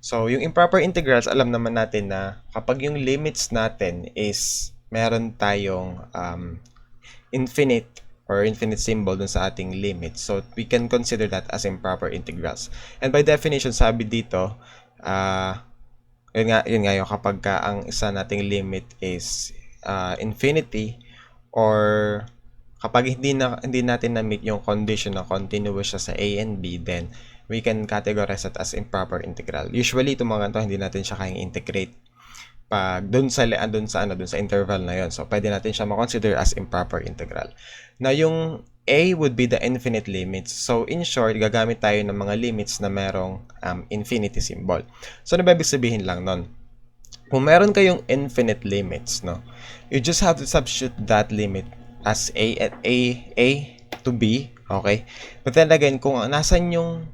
So, yung improper integrals, alam naman natin na kapag yung limits natin is meron tayong infinite or infinite symbol dun sa ating limit. So, we can consider that as improper integrals. And by definition, sabi dito, yun nga yung kapag ang isa nating limit is infinity, or kapag hindi natin na-meet yung condition na continuous siya sa A and B, then we can categorize that as improper integral. Usually, itong mga ganito, hindi natin siya kayang integrate pag doon sa interval na yon. So, pwede natin siya ma-consider as improper integral. Now, yung A would be the infinite limits. So, in short, gagamit tayo ng mga limits na merong infinity symbol. So, ano ba ibig sabihin lang nun? Kung meron kayong infinite limits, no, you just have to substitute that limit as A to B, okay? But then again, kung nasan yung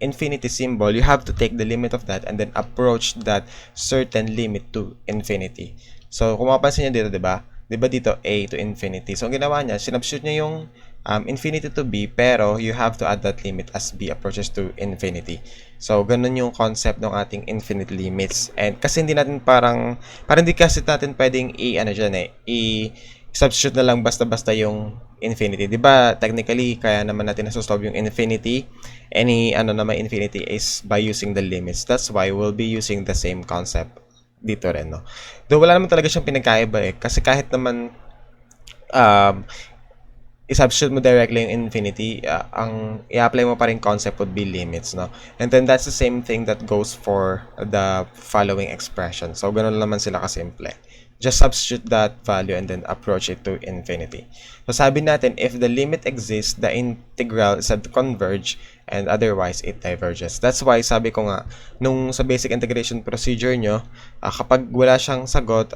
infinity symbol, you have to take the limit of that and then approach that certain limit to infinity. So, kung mapapansin nyo dito, diba dito A to infinity? So, ang ginawa niya, sinubstitute niya yung infinity to B, pero you have to add that limit as B approaches to infinity. So, ganun yung concept ng ating infinite limits. And kasi hindi natin parang hindi kasi natin pwedeng i-substitute na lang basta-basta yung infinity. Diba, technically, kaya naman natin nasusolve yung infinity. Any naman infinity is by using the limits. That's why we'll be using the same concept dito rin, no? Though wala naman talaga siyang pinagkaiba kasi kahit naman i-substitute mo directly yung infinity, ang i-apply mo pa rin concept would be limits, no? And then that's the same thing that goes for the following expression. So, ganun naman sila kasimple. Just substitute that value and then approach it to infinity. So, sabi natin, if the limit exists, the integral is said to converge, and otherwise, it diverges. That's why, sabi ko nga, nung sa basic integration procedure nyo, kapag wala siyang sagot,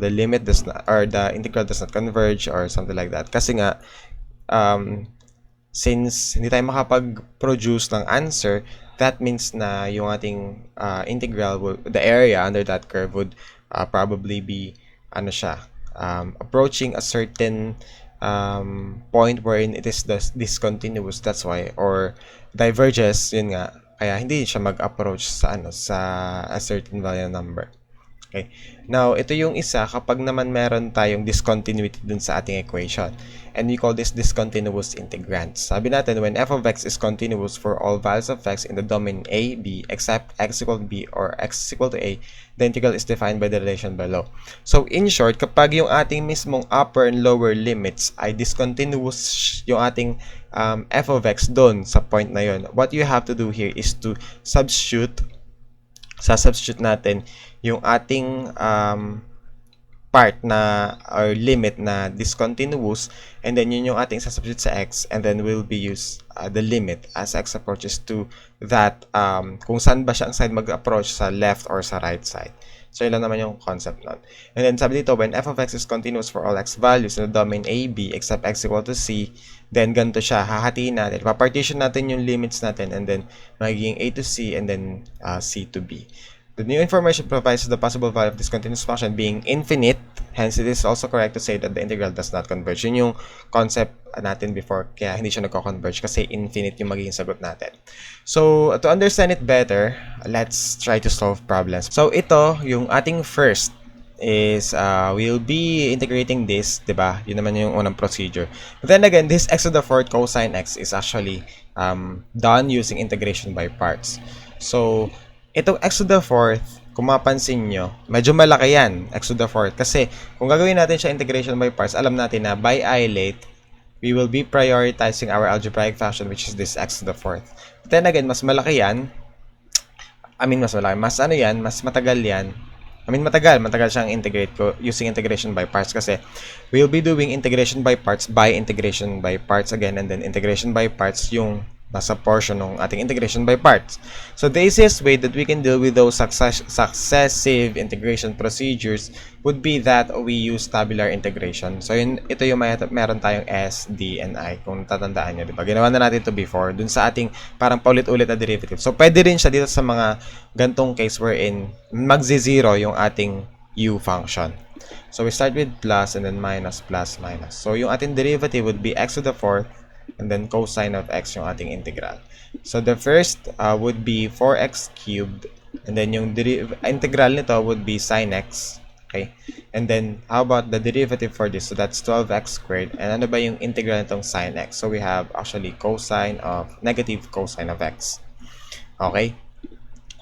the limit does not, or the integral does not converge, or something like that. Kasi nga, since hindi tayo makapag-produce ng answer, that means na yung ating integral, the area under that curve would probably be approaching a certain point wherein it is discontinuous. That's why, or diverges, yun nga, kaya hindi siya mag-approach sa a certain value number. Okay. Now, ito yung isa kapag naman meron tayong discontinuity dun sa ating equation. And we call this discontinuous integrand. Sabi natin, when f of x is continuous for all values of x in the domain a, b, except x equal to b or x equal to a, the integral is defined by the relation below. So, in short, kapag yung ating mismong upper and lower limits ay discontinuous yung ating f of x doon sa point na yun, what you have to do here is to substitute natin yung ating part na or limit na discontinuous, and then yun yung ating substitute sa x, and then we'll be use the limit as x approaches to that kung saan ba siya ang side mag-approach, sa left or sa right side. So yun lang naman yung concept nun. And then sabi dito, when f of x is continuous for all x values in the domain a, b, except x equal to c, then ganito siya, hahatiin natin, papartition natin yung limits natin, and then magiging a to c, and then c to b. The new information provides the possible value of this continuous function being infinite. Hence, it is also correct to say that the integral does not converge. Yun yung concept natin before, kaya hindi siya nagko-converge kasi infinite yung magiging sagot natin. So, to understand it better, let's try to solve problems. So, ito, yung ating first is, we'll be integrating this, diba? Yun naman yung unang procedure. But then again, this x to the fourth cosine x is actually done using integration by parts. So, itong x to the fourth, kung mapansin nyo, medyo malaki yan, x to the fourth. Kasi, kung gagawin natin siya integration by parts, alam natin na by isolate, we will be prioritizing our algebraic function, which is this x to the fourth. But then again, mas malaki yan. Mas matagal yan. Matagal siyang integrate ko using integration by parts kasi we'll be doing integration by parts by integration by parts again, and then integration by parts yung nasa portion ng ating integration by parts. So, the easiest way that we can deal with those successive integration procedures would be that we use tabular integration. So, ito yung meron tayong S, D, and I. Kung tatandaan nyo, diba? Ginawa na natin ito before dun sa ating parang paulit-ulit na derivative. So, pwede rin siya dito sa mga gantong case wherein magzi-zero yung ating U function. So, we start with plus and then minus, plus, minus. So, yung ating derivative would be x to the fourth and then cosine of x yung ating integral. So, the first would be 4x cubed And then yung integral nito would be sine x. Okay? And then, how about the derivative for this? So that's 12x squared. And ano ba yung integral nitong sine x? So we have actually negative cosine of x. Okay?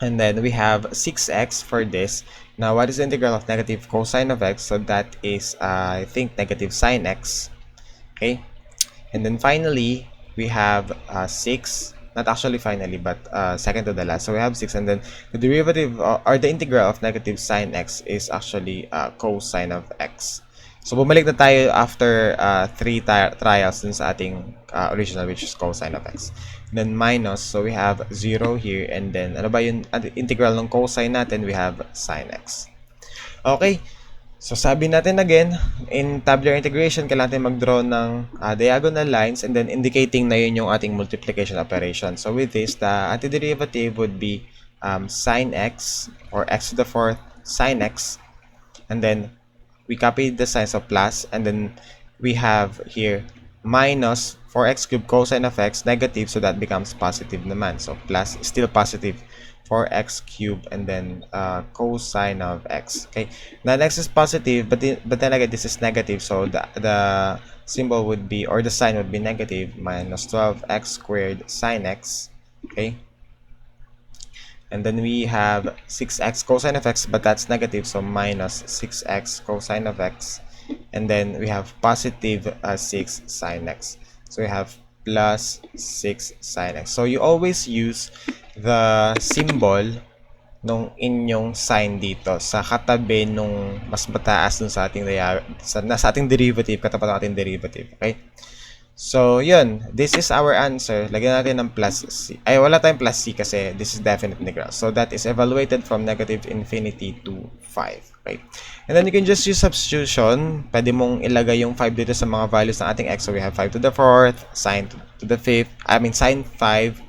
And then we have 6x for this. Now, what is the integral of negative cosine of x? So that is, I think, negative sine x. Okay? And then finally, we have 6. Not actually finally, but second to the last. So we have 6. And then the derivative, or the integral of negative sine x is actually cosine of x. So, bumalik na tayo after 3 trials dun sa ating original, which is cosine of x. And then minus, so we have 0 here. And then, ano ba yung integral ng cosine natin? We have sine x. Okay. So, sabi natin again, in tabular integration, kailangan natin mag-draw ng diagonal lines and then indicating na yun yung ating multiplication operation. So, with this, the antiderivative would be sine x, or x to the fourth sine x. And then, we copy the signs of plus, and then we have here minus 4x cubed cosine of x, negative, so that becomes positive naman. So plus is still positive 4x cubed, and then cosine of x. Okay, now next is positive, but then again this is negative, so the symbol would be, or the sign would be negative, minus 12x squared sine x. Okay. And then we have 6x cosine of x, but that's negative, so minus 6x cosine of x. And then we have positive 6 sine x. So we have plus 6 sine x. So you always use the symbol nung inyong sign dito sa katabi nung mas mataas dun sa ating derivative, katapat ng ating derivative. Okay? So, yun. This is our answer. Lagyan natin ng plus c. Ay, wala tayong plus c kasi this is definite integral. So, that is evaluated from negative infinity to 5. Okay? And then, you can just use substitution. Pwede mong ilagay yung 5 dito sa mga values ng ating x. So, we have 5 to the 4th, sine to the 5th, sine 5.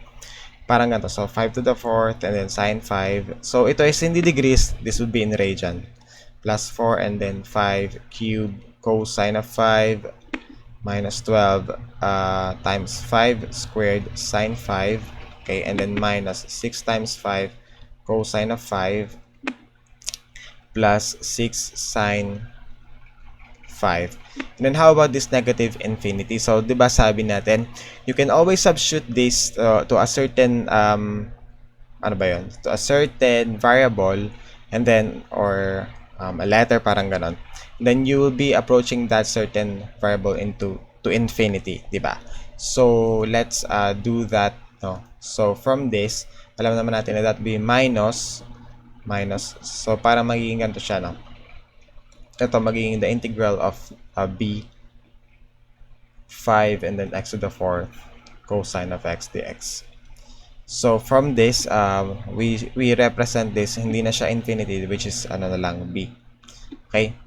Parang ganito. So, 5 to the 4th, and then sine 5. So, ito is hindi degrees. This would be in radian. Plus 4, and then 5 cube cosine of 5. Minus 12 times 5 squared sine 5. Okay, and then minus 6 times 5 cosine of 5 plus 6 sine 5. And then how about this negative infinity? So, diba sabi natin, you can always substitute this to a certain ano ba yun? To a certain variable, and then, or a letter, parang ganon. Then you will be approaching that certain variable to infinity, diba? So let's do that, no? So from this, alam naman natin na that be minus. So para magiging ganito siya, no? Ito magiging the integral of b 5 and then x to the 4th cosine of x dx. So from this, we represent this, hindi na siya infinity, which is ano na lang, b. Okay?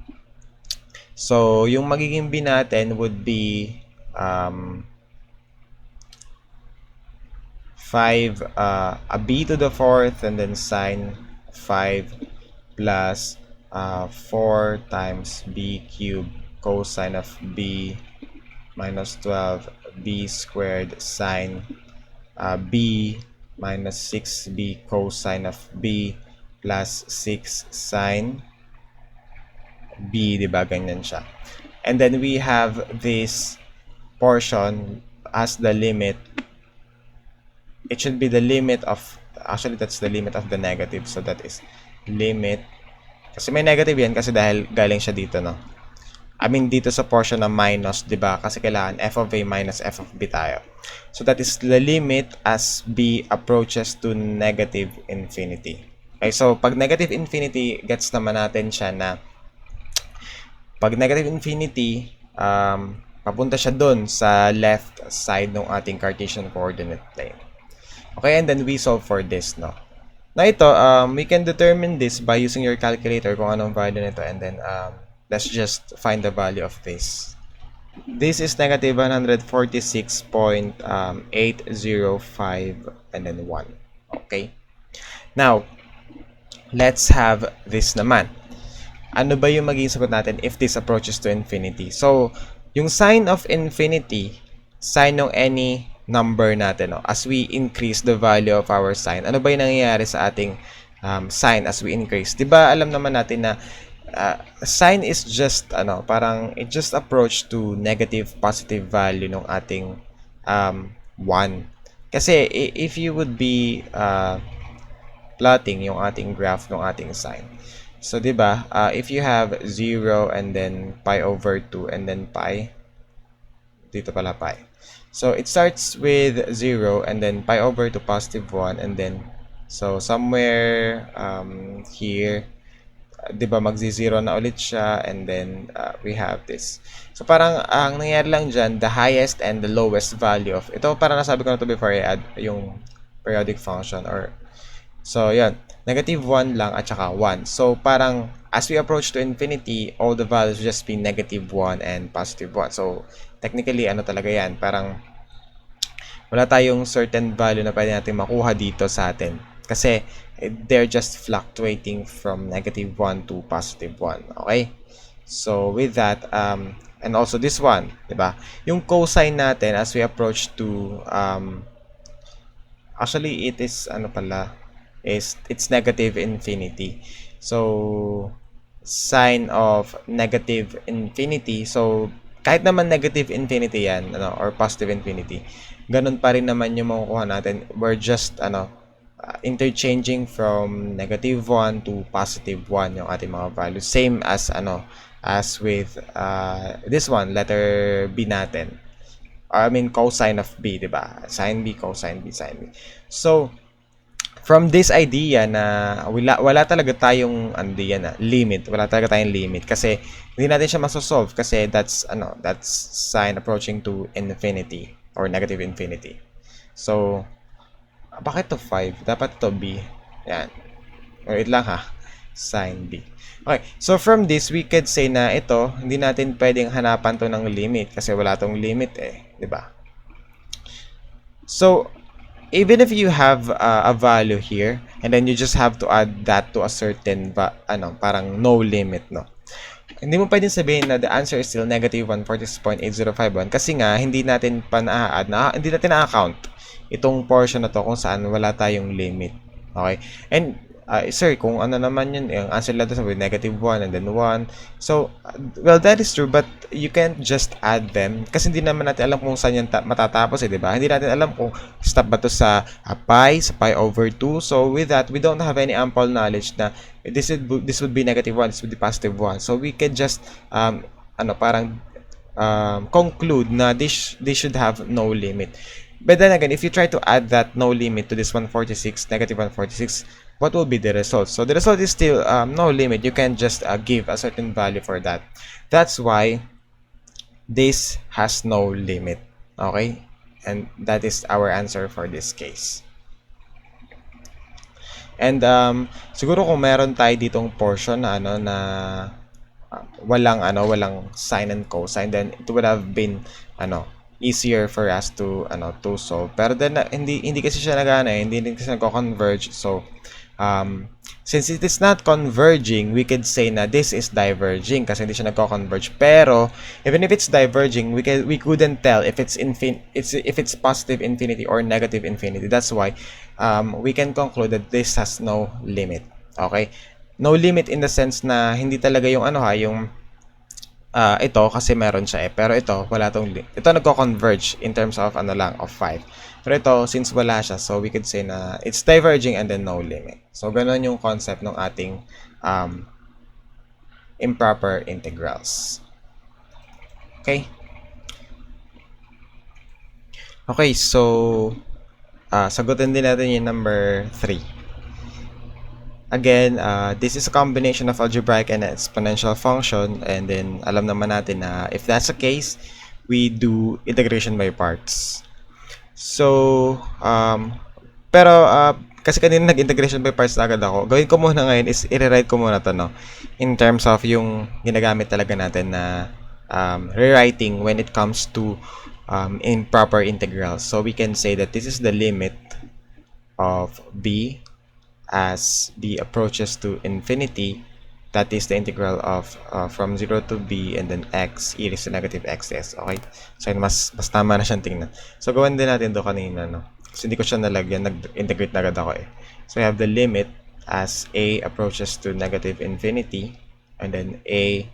So, yung magiging b natin would be 5, a b to the 4th, and then sine 5 plus 4 times b cubed cosine of b minus 12 b squared sine b minus 6b cosine of b plus 6 sine b, diba? Ganyan siya. And then we have this portion as the limit. It should be the limit of, actually that's the limit of the negative. So that is limit, kasi may negative yan kasi dahil galing siya dito, no? I mean dito sa portion na minus, diba? Kasi kailangan f of a minus f of b tayo. So that is the limit as b approaches to negative infinity. Okay, so pag negative infinity, gets naman natin siya na pag negative infinity, papunta siya dun sa left side ng ating Cartesian coordinate plane. Okay, and then we solve for this, no? Na ito, we can determine this by using your calculator kung anong value nito, and then let's just find the value of this. This is negative 146.805 and then 1. Okay? Now, let's have this naman. Ano ba yung magiging sagot natin if this approaches to infinity? So, yung sign of infinity, sign ng any number natin, no? As we increase the value of our sign, ano ba yung nangyayari sa ating sign as we increase. 'Di ba alam naman natin na sign is just parang it just approach to negative positive value ng ating 1. Kasi if you would be plotting yung ating graph ng ating sign. So 'di ba, if you have 0 and then pi over 2 and then pi, dito pala pi. So it starts with 0 and then pi over to positive 1 and then so somewhere here, 'di ba magzi-0 na ulit siya and then we have this. So parang ang nangyayari lang diyan, the highest and the lowest value of ito, parang nasabi ko na to before I add yung periodic function or so yan, negative 1 lang at saka 1. So parang as we approach to infinity, all the values just be negative 1 and positive 1. So technically talaga yan, parang wala tayong certain value na pwede natin makuha dito sa atin. Kasi they're just fluctuating from negative 1 to positive 1. Okay? So with that, and also this one, diba? Yung cosine natin as we approach to, actually it is, it's negative infinity. So, sine of negative infinity. So, kahit naman negative infinity yan, or positive infinity, ganun pa rin naman yung makukuha natin. We're just, interchanging from negative 1 to positive 1 yung ating mga values. Same as, as with this one, letter B natin. I mean, cosine of B, diba? Sine B, cosine B, sine B. So, from this idea na wala talaga tayong limit, wala talaga tayong limit kasi hindi natin siya masosolve kasi that's sine approaching to infinity or negative infinity. So, bakit to 5? Dapat to B. Yan. Wait lang ha. Sine B. Okay. So, from this, we could say na ito, hindi natin pwedeng hanapan to ng limit kasi wala tong limit diba? So, even if you have a value here and then you just have to add that to a certain parang no limit, no? Hindi mo pwedeng sabihin na the answer is still negative 146.8051 kasi nga hindi natin pa na-add hindi natin na-account itong portion na to kung saan wala tayong limit. Okay? And sir, kung naman yun, yung answer lang with negative 1 and then 1. So, well, that is true, but you can't just add them kasi hindi naman natin alam kung saan yan matatapos, di ba? Hindi natin alam kung stop ba to sa pi over 2. So, with that, we don't have any ample knowledge na this would be negative 1, this would be positive 1. So, we can just, parang conclude na this should have no limit. But then again, if you try to add that no limit to this 146, negative 146, what will be the result? So the result is still no limit. You can just give a certain value for that. That's why this has no limit. Okay? And that is our answer for this case. And siguro kung meron tayo ditong portion na walang sine and cosine, then it would have been easier for us to solve. Pero then hindi kasi siya hindi kasi nagko-converge. So since it is not converging, we could say na this is diverging kasi hindi siya nagko-converge. Pero even if it's diverging, we couldn't tell if it's positive infinity or negative infinity. That's why we can conclude that this has no limit. Okay? No limit in the sense na hindi talaga yung yung ito kasi meron siya pero ito wala ito nagko-converge in terms of of 5. Pero ito since wala siya, so we could say na it's diverging and then no limit. So ganun yung concept ng ating improper integrals. Okay? Okay, so sagutin din natin yung number 3. Again, this is a combination of algebraic and exponential function, and then alam naman natin na if that's the case, we do integration by parts. So, pero kasi kanina nag-integration by parts agad ako. Gawin ko muna ngayon is i-rewrite ko muna to, in terms of yung ginagamit talaga natin na rewriting when it comes to improper integrals. So we can say that this is the limit of b as b approaches to infinity. That is the integral of from 0 to b and then x e raised to negative xs. Okay? So mas tama na siyang tingnan. So gawin din natin to kanina, Kasi hindi ko siya nalagyan, nag-integrate na agad ako So I have the limit as a approaches to negative infinity, and then a,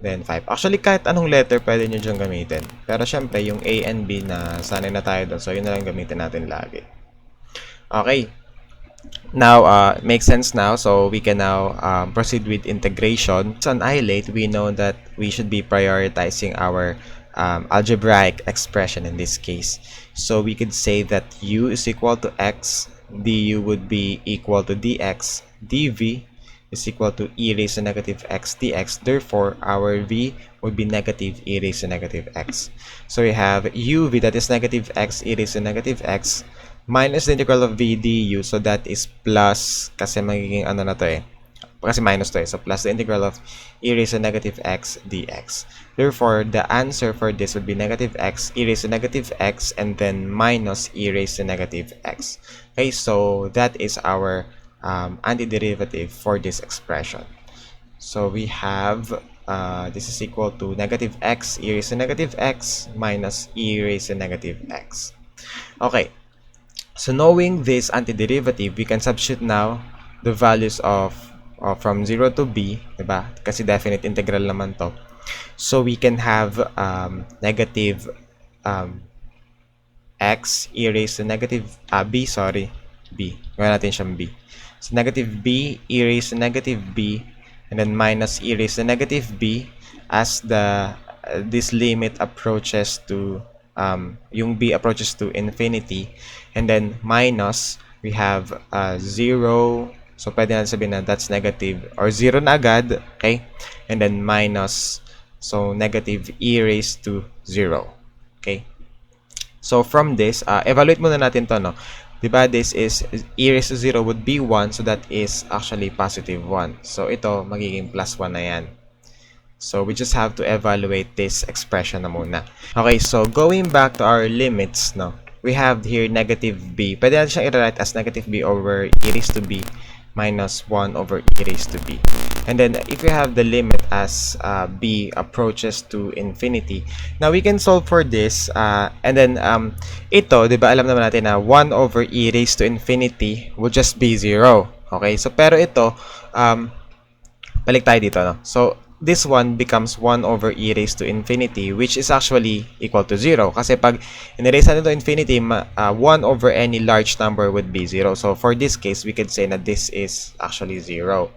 then 5. Actually, kahit anong letter pwede nyo dyan gamitin. Pero syempre, yung A and B na sanay na tayo doon. So, yun na lang gamitin natin lagi. Okay. Now, makes sense now. So, we can now proceed with integration. So, on isolate, we know that we should be prioritizing our algebraic expression in this case. So, we could say that u is equal to x, du would be equal to dx, dv is equal to e raised to negative x dx. Therefore, our v would be negative e raised to negative x. So we have uv, that is negative x e raised to negative x, minus the integral of v du. So that is plus, kasi magiging ano na to eh, kasi minus to eh. So plus the integral of e raised to negative x dx. Therefore, the answer for this would be negative x e raised to negative x and then minus e raised to negative x. Okay, so that is our antiderivative for this expression. So we have this is equal to negative x e raised to negative x minus e raised to negative x. Okay, so knowing this antiderivative, we can substitute now the values of from 0 to b, diba? Kasi definite integral naman to. So we can have negative x e raised to negative b, gawin natin siyang b. So negative b e raised to negative b and then minus e raised to negative b as the this limit approaches to yung b approaches to infinity, and then minus we have 0. So pwede natin sabihin na that's negative or 0 na agad, okay? And then minus, so negative e raised to 0, okay? So from this, evaluate muna natin to, no? Diba, this is e raised to 0 would be 1, so that is actually positive 1. So ito, magiging plus 1 na yan. So we just have to evaluate this expression na muna. Okay, so going back to our limits, no? We have here negative b. Pwede natin siyang i-write as negative b over e raised to b minus 1 over e raised to b. And then if you have the limit as b approaches to infinity, now we can solve for this, and then ito, diba, alam naman natin na 1 over e raised to infinity will just be 0. Okay, so pero ito, balik tayo dito, no? So this one becomes 1 over e raised to infinity, which is actually equal to 0. Kasi pag in-raise natin to infinity, 1 over any large number would be 0. So for this case, we could say na this is actually 0.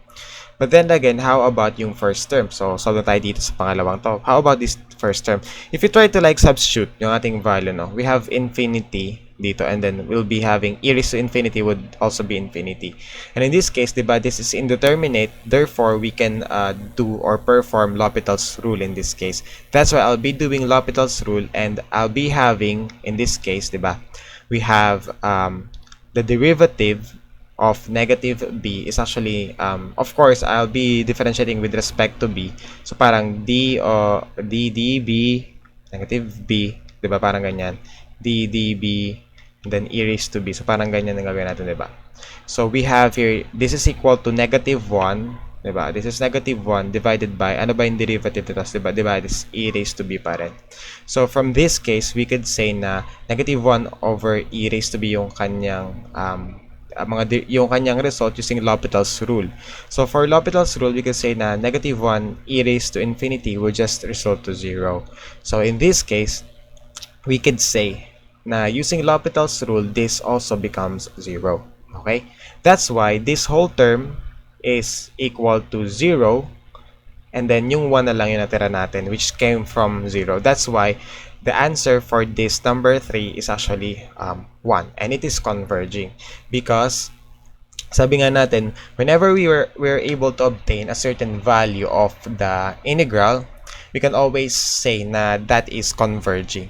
But then again, how about yung first term? So solve na tayo dito sa pangalawang to. How about this first term? If you try to like substitute yung ating value, no, we have infinity dito, and then we'll be having e raised to infinity would also be infinity. And in this case, diba, this is indeterminate, therefore we can do or perform L'Hopital's rule in this case. That's why I'll be doing L'Hopital's rule, and I'll be having, in this case, diba, we have the derivative of negative b is actually, of course, I'll be differentiating with respect to b. So parang d db negative b, diba, parang ganyan, d db and then e raised to b. So parang ganyan ang gagawin natin, diba? So we have here, this is equal to negative 1, diba? This is negative 1 divided by, ano ba yung derivative nito, diba? Diba, this e raised to b pa rin. So from this case, we could say na negative 1 over e raised to b yung kanyang yung kanyang result using L'Hopital's rule. So for L'Hopital's rule, we can say na negative 1 e raised to infinity will just result to 0. So in this case, we could say na using L'Hopital's rule, this also becomes 0. Okay? That's why this whole term is equal to 0, and then yung 1 na lang yung natira natin, which came from 0. That's why the answer for this number 3 is actually 1, and it is converging because sabi nga natin, whenever we're able to obtain a certain value of the integral, we can always say na that is converging.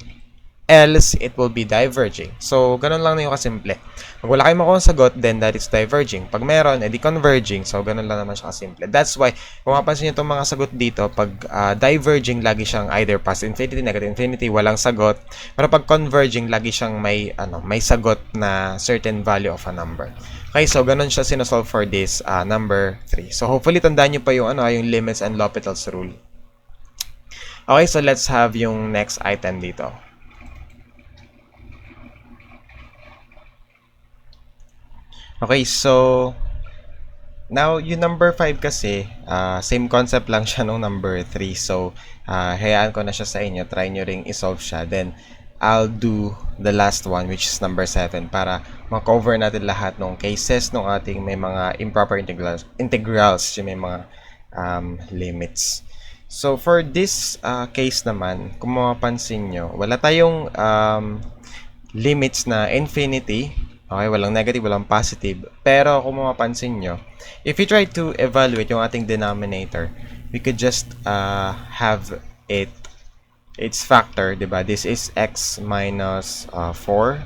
Else, it will be diverging. So, ganun lang na yung kasimple. Pag wala kayong makuha sagot, then that is diverging. Pag meron, edi converging. So, ganun lang naman siya kasimple. That's why, kung mapansin nyo itong mga sagot dito, pag diverging, lagi siyang either positive infinity, negative infinity, walang sagot. Pero pag converging, lagi siyang may sagot na certain value of a number. Okay, so ganun siya sinosolve for this number 3. So, hopefully, tandaan nyo pa yung, yung limits and L'Hopital's rule. Okay, so let's have yung next item dito. Okay, so Now, yung number 5 kasi, same concept lang siya nung number 3. So, hayaan ko na siya sa inyo. Try nyo ring isolve siya. Then, I'll do the last one, which is number 7, para ma-cover natin lahat ng cases ng ating may mga improper integrals yung may mga limits. So, for this case naman, kung mapapansin nyo, wala tayong limits na infinity. Okay, walang negative, walang positive. Pero kung mapapansin nyo, if you try to evaluate yung ating denominator, we could just have its factor, diba? This is x minus 4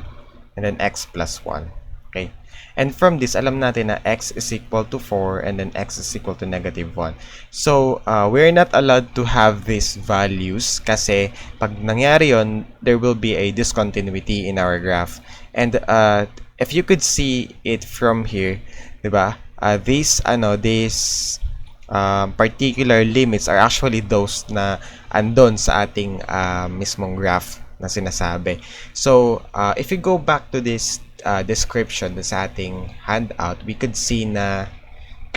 and then x plus 1. Okay? And from this, alam natin na x is equal to 4 and then x is equal to negative 1. So, we're not allowed to have these values kasi pag nangyari yon, there will be a discontinuity in our graph. And if you could see it from here, diba? These particular limits are actually those na andon sa ating mismong graph na sinasabi. So, if you go back to this description sa ating handout, we could see na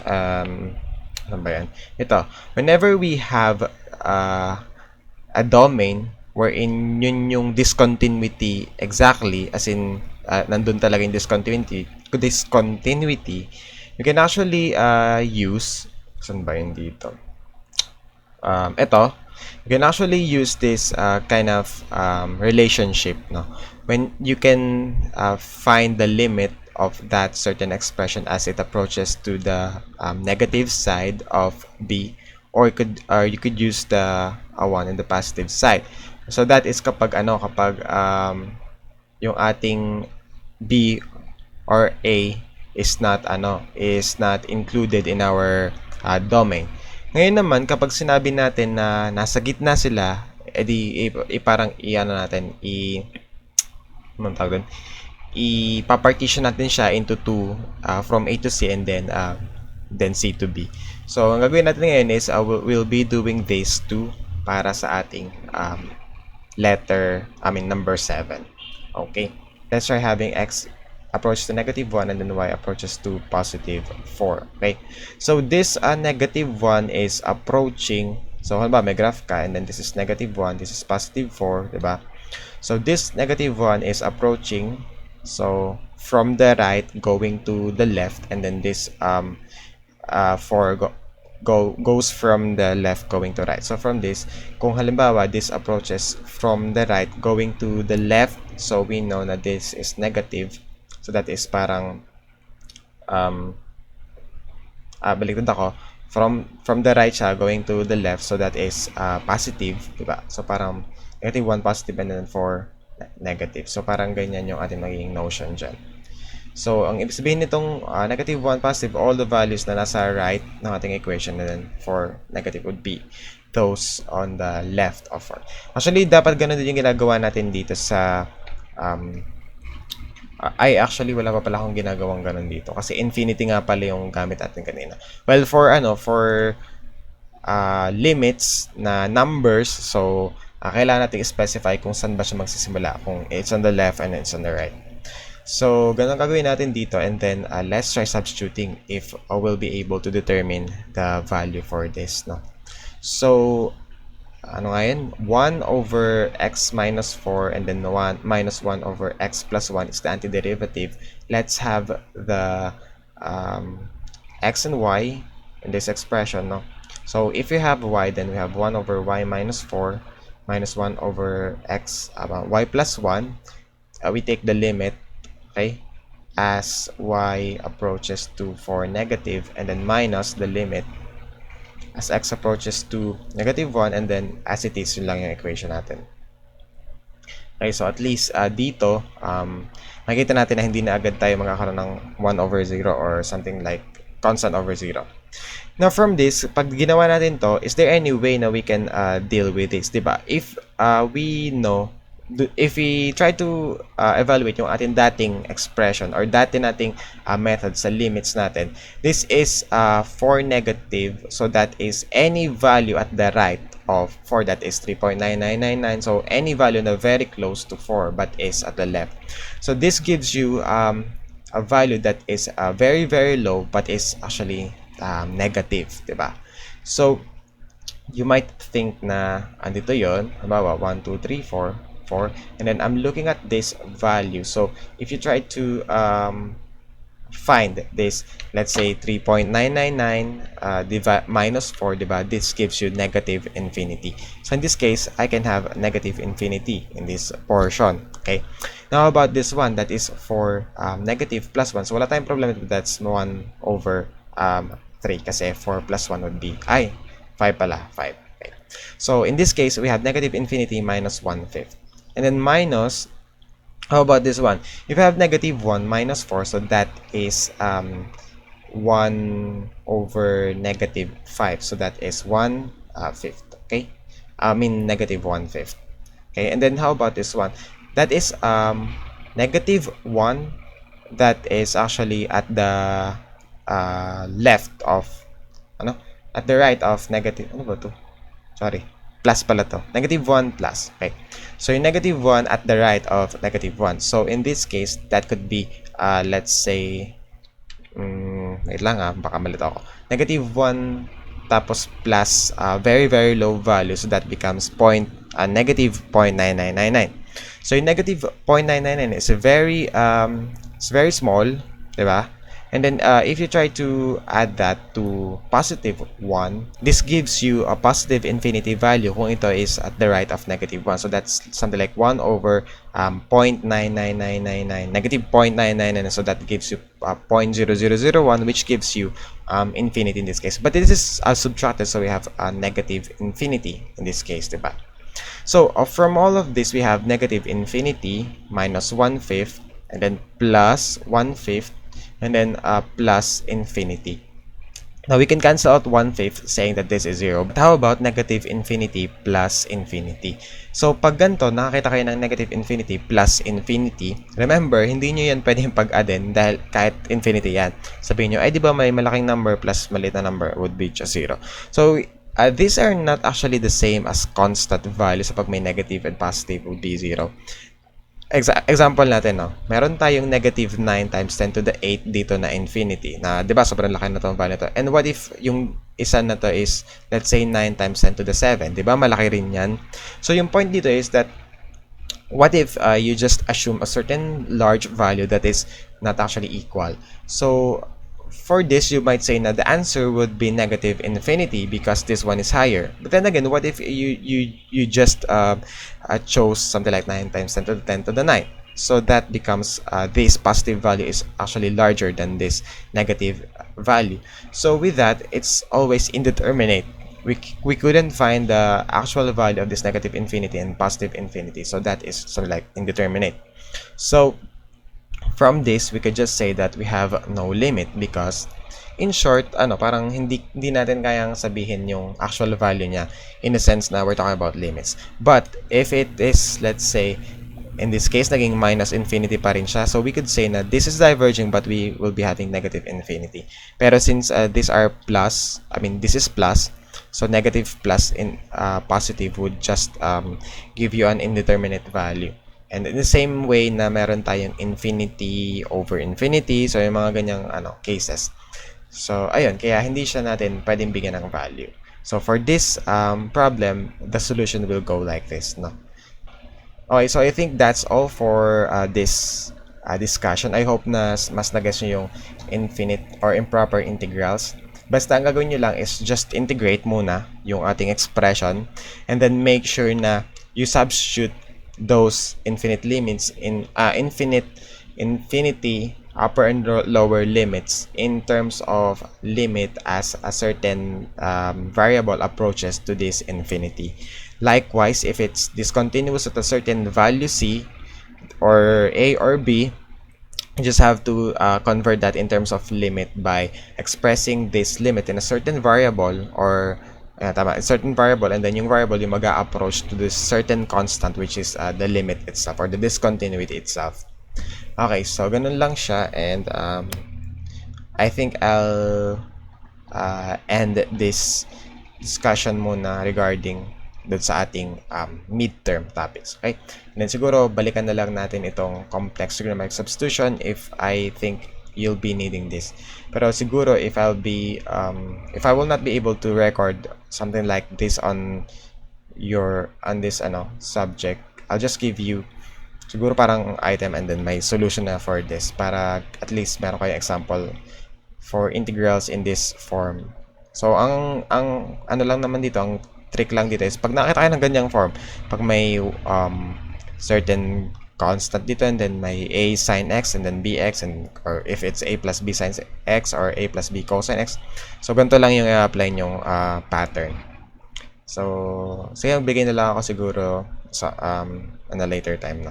ano ba yan? Ito, whenever we have a domain wherein yun yung discontinuity exactly, as in nandun talaga yung discontinuity, you can actually use, saan ba yun dito? Ito, you can actually use this kind of relationship, no? When you can find the limit of that certain expression as it approaches to the negative side of b, or you could use the one in the positive side. So that is kapag yung ating b or a is not included in our domain. Ngayon naman, kapag sinabi natin na nasa gitna sila, edi parang ipapartition natin siya into two, from A to C and then C to B. So, ang gagawin natin ngayon is we'll be doing these two para sa ating number 7. Okay? Let's try having x approach to negative 1 and then y approaches to positive 4. Okay? So, this negative 1 is approaching. So, halimbawa, may graph ka and then this is negative 1, this is positive 4, diba? So, this negative 1 is approaching, so, from the right going to the left, and then this 4 goes from the left going to right. So, from this, kung halimbawa, this approaches from the right going to the left, so we know that this is negative. So, that is parang, baliktad ako, from the right siya going to the left, so that is positive, diba? So, parang negative 1 positive and then 4 negative. So, parang ganyan yung ating magiging notion dyan. So, ang ibig sabihin nitong negative 1 positive, all the values na nasa right ng ating equation, and then 4 negative would be those on the left of 4. Actually, dapat ganun din yung ginagawa natin dito sa actually, wala pa pala akong ginagawang ganun dito. Kasi infinity nga pala yung gamit natin kanina. Well, for limits na numbers, so, kailangan natin specify kung saan ba siya magsisimula, kung it's on the left and it's on the right. So, ganun gagawin natin dito, and then let's try substituting if we'll be able to determine the value for this, no? So, ano nga yun? 1 over x minus 4 and then 1 minus 1 over x plus 1 is the antiderivative. Let's have the x and y in this expression, no? So, if we have y, then we have 1 over y minus 4 minus 1 over x, y plus 1. We take the limit, okay, as y approaches to 4 negative, and then minus the limit as x approaches to negative 1, and then as it is, yun lang yung equation natin. Okay, so at least dito, makikita natin na hindi na agad tayo magkakaroon ng 1 over 0 or something like constant over 0. Now, from this, pag ginawa natin to, is there any way na we can deal with this, diba? If we try to evaluate yung ating dating expression or dati nating method sa limits natin, this is 4 negative, so that is any value at the right of 4, that is 3.9999, so any value na very close to 4 but is at the left. So this gives you a value that is very, very low but is actually negative, diba? So, you might think na andito yon, halimbawa 1, 2, 3, 4, 4, and then I'm looking at this value. So, if you try to find this, let's say 3.999 minus 4, diba? This gives you negative infinity. So in this case, I can have negative infinity in this portion. Okay. Now about this one, that is for negative plus 1. So wala tayong problem with that's 1 over 3 kasi 4 plus 1 would be 5 pala, 5. Okay. So in this case, we have negative infinity minus 1/5. And then minus, how about this one? If you have negative 1 minus 4, so that is 1 over negative 5. So that is 1/5. Okay? I mean negative 1/5. Okay, and then how about this one? That is negative 1 that is actually at the left of, at the right of negative, ano ba to? Sorry. Plus pala to. Negative 1 plus. Okay. So, yung negative 1 at the right of negative 1. So, in this case, that could be, let's say, wait lang baka malito ako. Negative 1 tapos plus very, very low value. So, that becomes negative 0.9999. So, yung negative 0.999 is it's very small, diba? And then, if you try to add that to positive 1, this gives you a positive infinity value kung ito is at the right of negative 1. So, that's something like 1 over 0.99999, negative 0.999. So, that gives you 0.0001, which gives you infinity in this case. But this is subtracted, so we have negative infinity in this case, diba? So, from all of this, we have negative infinity minus 1/5, and then plus 1/5, and then plus infinity. Now, we can cancel out 1/5 saying that this is 0. But how about negative infinity plus infinity? So, pag ganito, nakakita kayo ng negative infinity plus infinity, remember, hindi nyo yan pwedeng pag-addin dahil kahit infinity yan. Sabihin nyo, ay di ba may malaking number plus maliit na number would be just 0. So, these are not actually the same as constant values. So, pag may negative and positive would be 0. Example natin, meron tayong negative 9 times 10 to the 8 dito na infinity. Na, di ba, sobrang laki na itong value na to. And what if yung isa na to is, let's say, 9 times 10 to the 7? Di ba, malaki rin yan. So, yung point dito is that, what if you just assume a certain large value that is not actually equal? So, for this, you might say na the answer would be negative infinity because this one is higher. But then again, what if you just chose something like 9 times 10 to the 10 to the 9? So that becomes this positive value is actually larger than this negative value. So with that, it's always indeterminate. We couldn't find the actual value of this negative infinity and positive infinity. So that is something like indeterminate. So from this, we could just say that we have no limit because, in short, parang hindi natin kayang sabihin yung actual value niya in the sense na we're talking about limits. But if it is, let's say, in this case, naging minus infinity pa rin siya, so we could say na this is diverging but we will be having negative infinity. Pero since these are plus, this is plus, so negative plus in positive would just give you an indeterminate value. And in the same way na meron tayong infinity over infinity, so yung mga ganyang cases. So, ayun, kaya hindi siya natin pwedeng bigyan ng value. So, for this problem, the solution will go like this, no? Okay, so I think that's all for this discussion. I hope na mas na-guess nyo yung infinite or improper integrals. Basta ang gagawin nyo lang is just integrate muna yung ating expression and then make sure na you substitute those infinite limits in infinity upper and lower limits in terms of limit as a certain variable approaches to this infinity. Likewise, if it's discontinuous at a certain value c or a or b, you just have to convert that in terms of limit by expressing this limit in a certain variable or a certain variable, and then yung variable yung mag-a-approach to this certain constant which is the limit itself or the discontinuity itself. Okay, so ganun lang siya, and I think I'll end this discussion muna regarding dun sa ating midterm topics. Okay? And then siguro balikan na lang natin itong complex trigonometric substitution if I think you'll be needing this. Pero siguro if I will not be able to record something like this on this subject, I'll just give you siguro parang item and then may solution na for this para at least meron kayong example for integrals in this form. So ang ano lang naman dito, ang trick lang dito is pag nakita kayo ng ganyang form, pag may certain constant dito and then may a sin x and then bx, and or if it's a plus b sin x or a plus b cosine x, so ganito lang yung i-apply yung pattern. So sige, bigay na lang ako siguro sa on a later time na.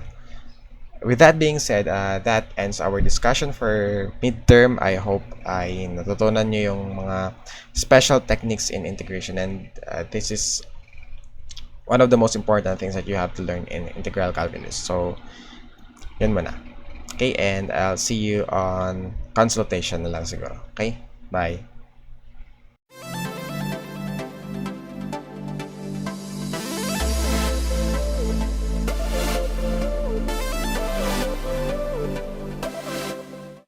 With that being said, that ends our discussion for midterm. I hope ay natutunan nyo yung mga special techniques in integration, and this is one of the most important things that you have to learn in integral calculus. So, yun muna. Okay, and I'll see you on consultation na lang siguro. Okay, bye.